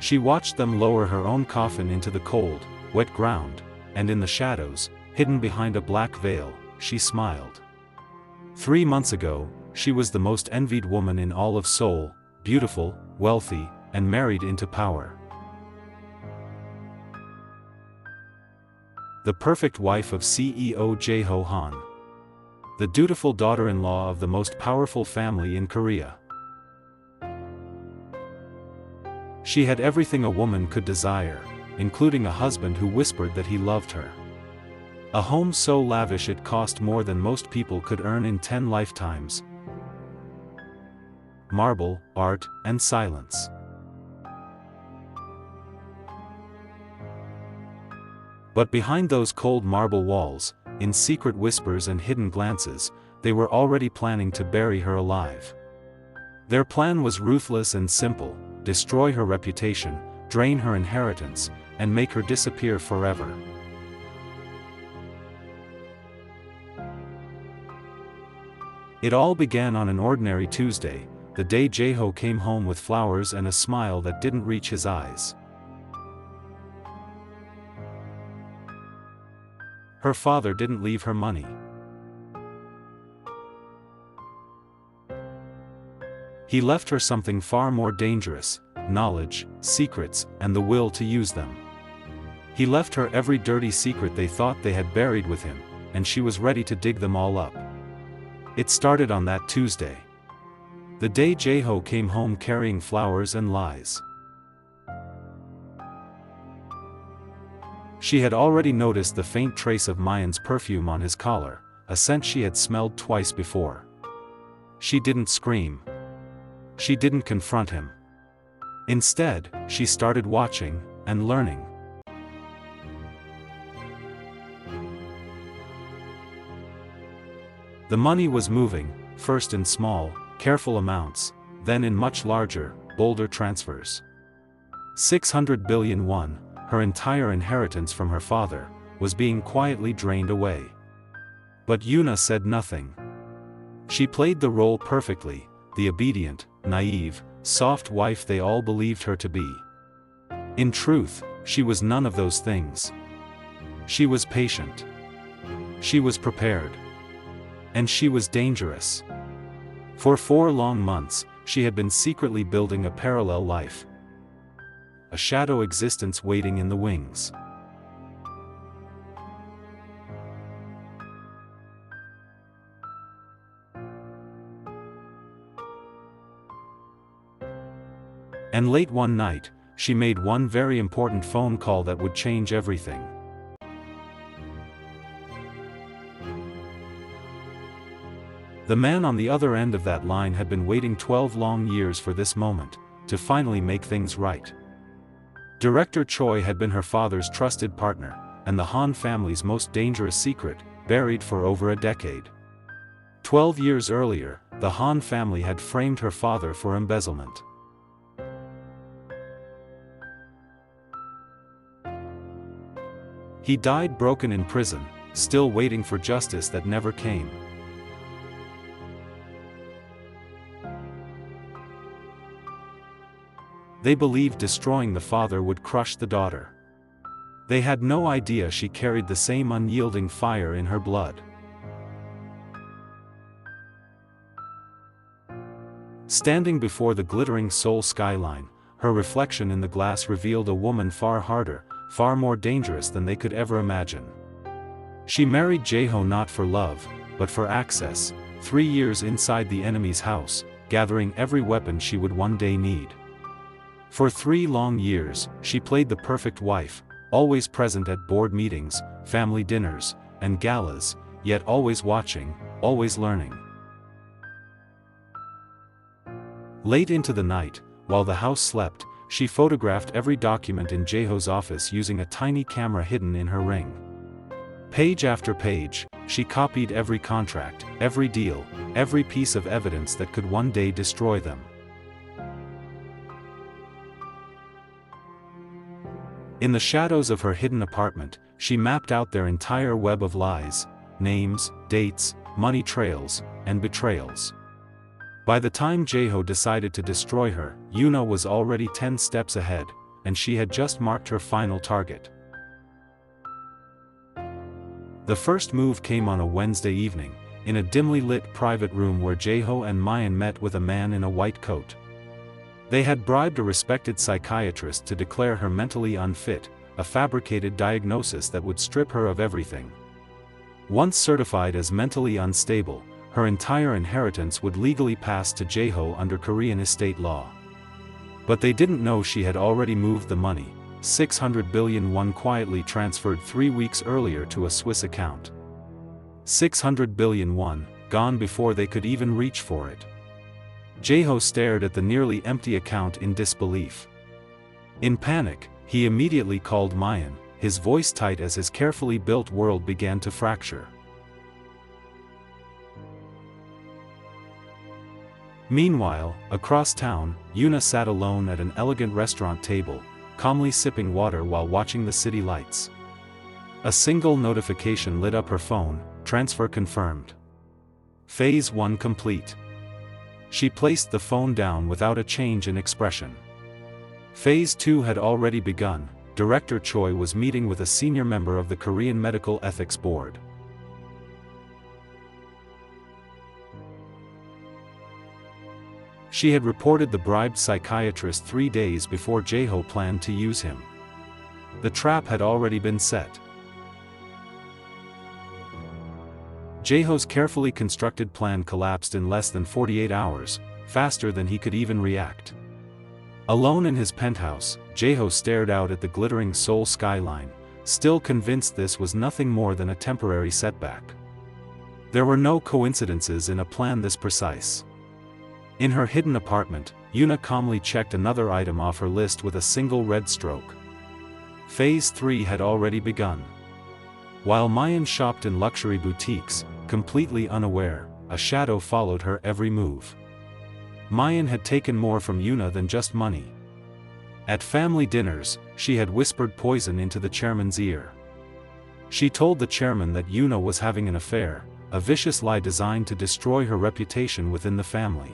She watched them lower her own coffin into the cold, wet ground, and in the shadows, hidden behind a black veil, she smiled. 3 months ago, she was the most envied woman in all of Seoul, beautiful, wealthy, and married into power. The perfect wife of CEO Jaeho Han. The dutiful daughter-in-law of the most powerful family in Korea. She had everything a woman could desire, including a husband who whispered that he loved her. A home so lavish it cost more than most people could earn in 10 lifetimes. Marble, art, and silence. But behind those cold marble walls, in secret whispers and hidden glances, they were already planning to bury her alive. Their plan was ruthless and simple: destroy her reputation, drain her inheritance, and make her disappear forever. It all began on an ordinary Tuesday, the day Jaeho came home with flowers and a smile that didn't reach his eyes. Her father didn't leave her money. He left her something far more dangerous: knowledge, secrets, and the will to use them. He left her every dirty secret they thought they had buried with him, and she was ready to dig them all up. It started on that Tuesday. The day Jaeho came home carrying flowers and lies. She had already noticed the faint trace of Miyeon's perfume on his collar, a scent she had smelled twice before. She didn't scream. She didn't confront him. Instead, she started watching, and learning. The money was moving, first in small, careful amounts, then in much larger, bolder transfers. 600 billion won, her entire inheritance from her father, was being quietly drained away. But Yuna said nothing. She played the role perfectly, the obedient, naive, soft wife they all believed her to be. In truth, she was none of those things. She was patient. She was prepared. And she was dangerous. For 4 long months, she had been secretly building a parallel life. A shadow existence waiting in the wings. And late one night, she made one very important phone call that would change everything. The man on the other end of that line had been waiting 12 long years for this moment, to finally make things right. Director Choi had been her father's trusted partner, and the Han family's most dangerous secret, buried for over a decade. 12 years earlier, the Han family had framed her father for embezzlement. He died broken in prison, still waiting for justice that never came. They believed destroying the father would crush the daughter. They had no idea she carried the same unyielding fire in her blood. Standing before the glittering Seoul skyline, her reflection in the glass revealed a woman far harder, far more dangerous than they could ever imagine. She married Jaeho not for love, but for access, 3 years inside the enemy's house, gathering every weapon she would one day need. For 3 long years, she played the perfect wife, always present at board meetings, family dinners, and galas, yet always watching, always learning. Late into the night, while the house slept, she photographed every document in Jaeho's office using a tiny camera hidden in her ring. Page after page, she copied every contract, every deal, every piece of evidence that could one day destroy them. In the shadows of her hidden apartment, she mapped out their entire web of lies, names, dates, money trails, and betrayals. By the time Jaeho decided to destroy her, Yuna was already 10 steps ahead, and she had just marked her final target. The first move came on a Wednesday evening, in a dimly lit private room where Jaeho and Miyeon met with a man in a white coat. They had bribed a respected psychiatrist to declare her mentally unfit, a fabricated diagnosis that would strip her of everything. Once certified as mentally unstable, her entire inheritance would legally pass to Jaeho under Korean estate law. But they didn't know she had already moved the money, 600 billion won, quietly transferred 3 weeks earlier to a Swiss account. 600 billion won, gone before they could even reach for it. Jaeho stared at the nearly empty account in disbelief. In panic, he immediately called Miyeon, his voice tight as his carefully built world began to fracture. Meanwhile, across town, Yuna sat alone at an elegant restaurant table, calmly sipping water while watching the city lights. A single notification lit up her phone: transfer confirmed. Phase 1 complete. She placed the phone down without a change in expression. Phase 2 had already begun. Director Choi was meeting with a senior member of the Korean Medical Ethics Board. She had reported the bribed psychiatrist 3 days before Jaeho planned to use him. The trap had already been set. Jaeho's carefully constructed plan collapsed in less than 48 hours, faster than he could even react. Alone in his penthouse, Jaeho stared out at the glittering Seoul skyline, still convinced this was nothing more than a temporary setback. There were no coincidences in a plan this precise. In her hidden apartment, Yuna calmly checked another item off her list with a single red stroke. Phase 3 had already begun. While Miyeon shopped in luxury boutiques, completely unaware, a shadow followed her every move. Miyeon had taken more from Yuna than just money. At family dinners, she had whispered poison into the chairman's ear. She told the chairman that Yuna was having an affair, a vicious lie designed to destroy her reputation within the family.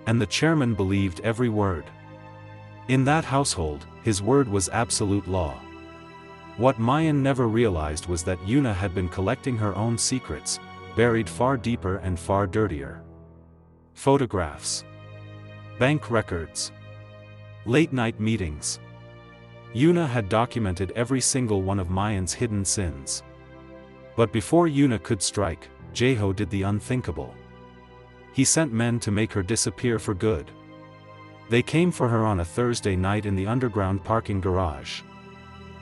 And the chairman believed every word. In that household, his word was absolute law. What Miyeon never realized was that Yuna had been collecting her own secrets, buried far deeper and far dirtier. Photographs. Bank records. Late-night meetings. Yuna had documented every single one of Miyeon's hidden sins. But before Yuna could strike, Jaeho did the unthinkable. He sent men to make her disappear for good. They came for her on a Thursday night in the underground parking garage.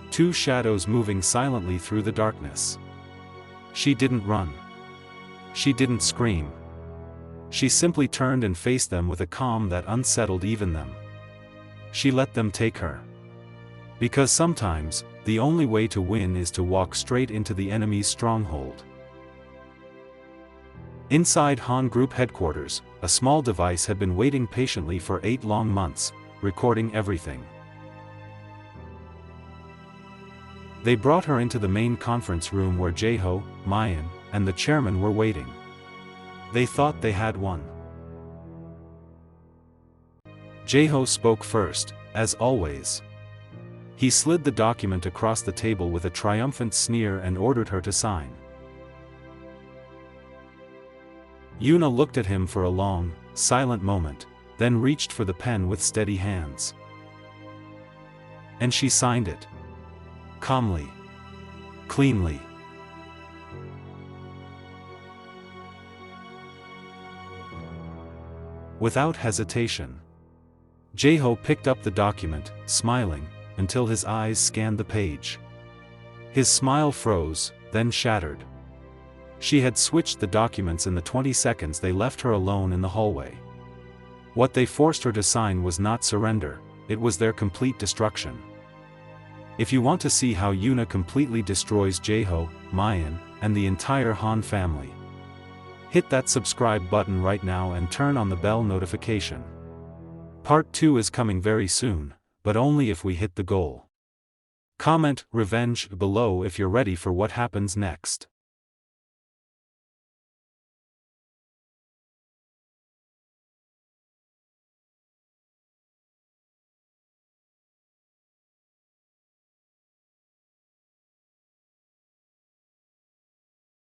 2 shadows moving silently through the darkness. She didn't run. She didn't scream. She simply turned and faced them with a calm that unsettled even them. She let them take her. Because sometimes, the only way to win is to walk straight into the enemy's stronghold. Inside Han Group headquarters, a small device had been waiting patiently for 8 long months, recording everything. They brought her into the main conference room where Jaeho, Miyeon, and the chairman were waiting. They thought they had won. Jaeho spoke first, as always. He slid the document across the table with a triumphant sneer and ordered her to sign. Yuna looked at him for a long, silent moment, then reached for the pen with steady hands. And she signed it. Calmly. Cleanly. Without hesitation. Jaeho picked up the document, smiling, until his eyes scanned the page. His smile froze, then shattered. She had switched the documents in the 20 seconds they left her alone in the hallway. What they forced her to sign was not surrender, it was their complete destruction. If you want to see how Yuna completely destroys Jaeho, Miyeon, and the entire Han family, hit that subscribe button right now and turn on the bell notification. Part 2 is coming very soon, but only if we hit the goal. Comment "Revenge" below if you're ready for what happens next.